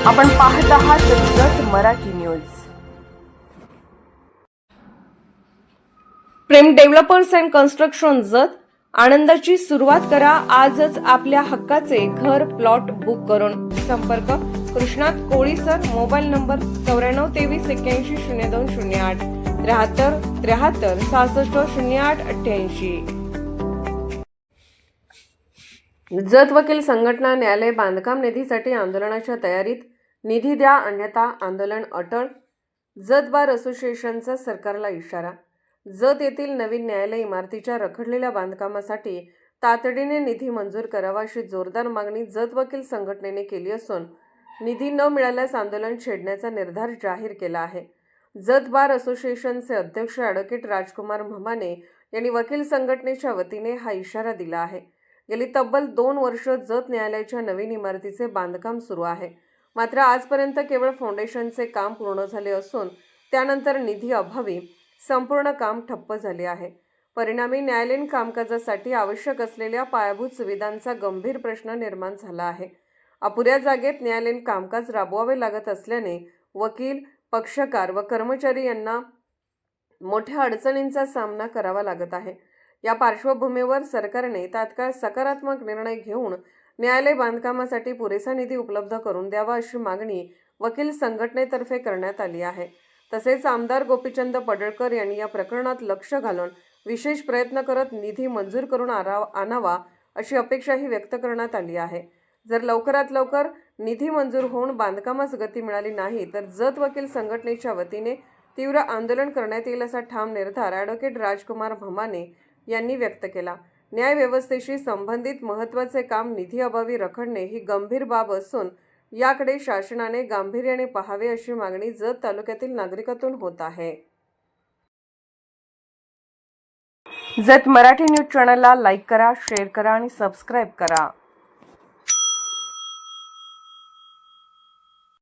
आपण पाहत आहात जत Marathi news. Prem developers and construction जत आनंदाची सुरुवात करा आजच आपल्या हक्काचे घर प्लॉट बुक करून। संपर्क कृष्णात कोळी सर, मोबाईल नंबर 9423810208 73 73 66 08 88। जत वकील संघटना न्यायालय बांधकाम निधीसाठी आंदोलनाच्या तयारीत, निधी द्या अन्यथा आंदोलन अटळ। जत बार असोसिएशनचा सरकारला इशारा। जत येथील नवीन न्यायालय इमारतीच्या रखडलेल्या बांधकामासाठी तातडीने निधी मंजूर करावा अशी जोरदार मागणी जत वकील संघटनेने केली असून निधी न मिळाल्यास आंदोलन छेडण्याचा निर्धार जाहीर केला आहे। जत बार असोसिएशनचे अध्यक्ष ॲडव्होकेट राजकुमार म्हमाने यांनी वकील संघटनेच्या वतीने हा इशारा दिला आहे। गेली तब्बल 2 वर्ष जत न्यायालयाच्या नवीन इमारतीचे बांधकाम सुरू आहे, मात्र आजपर्यंत केवळ फाउंडेशनचे काम पूर्ण झाले असून त्यानंतर निधी अभावी संपूर्ण काम ठप्प झाले आहे। परिणामी न्यायालयीन कामकाजासाठी आवश्यक असलेल्या पायाभूत सुविधांचा गंभीर प्रश्न निर्माण झाला आहे। अपुऱ्या जागेत न्यायालयीन कामकाज राबवावे लागत असल्याने वकील, पक्षकार व कर्मचारी यांना मोठ्या अडचणींचा सामना करावा लागत आहे। या पार्श्वभूमीवर सरकारने तात्काळ सकारात्मक निर्णय घेऊन न्यायालय बांधकामासाठी पुरेसा निधी उपलब्ध करून द्यावा अशी मागणी वकील संघटनेतर्फे करण्यात आली आहे। तसेच आमदार गोपीचंद पडळकर यांनी या प्रकरणात लक्ष घालून विशेष प्रयत्न करत निधी मंजूर करून आणावा अशी अपेक्षाही व्यक्त करण्यात आली आहे। जर लवकरात लवकर निधी मंजूर होऊन बांधकामास गती मिळाली नाही तर जत वकील संघटनेच्या वतीने तीव्र आंदोलन करण्यात येईल असा ठाम निर्धार ॲडव्होकेट राजकुमार म्हमाने यांनी व्यक्त केला। न्याय व्यवस्थेशी संबंधित महत्त्वाचे काम निधी अभावी रखडणे ही गंभीर बाब असून याकडे शासनाने गांभीर्याने पाहावे अशी मागणी जत तालुक्यातील नागरिकांतून होत आहे। जत मराठी न्यूज चॅनलला लाईक करा, शेअर करा आणि सबस्क्राईब करा।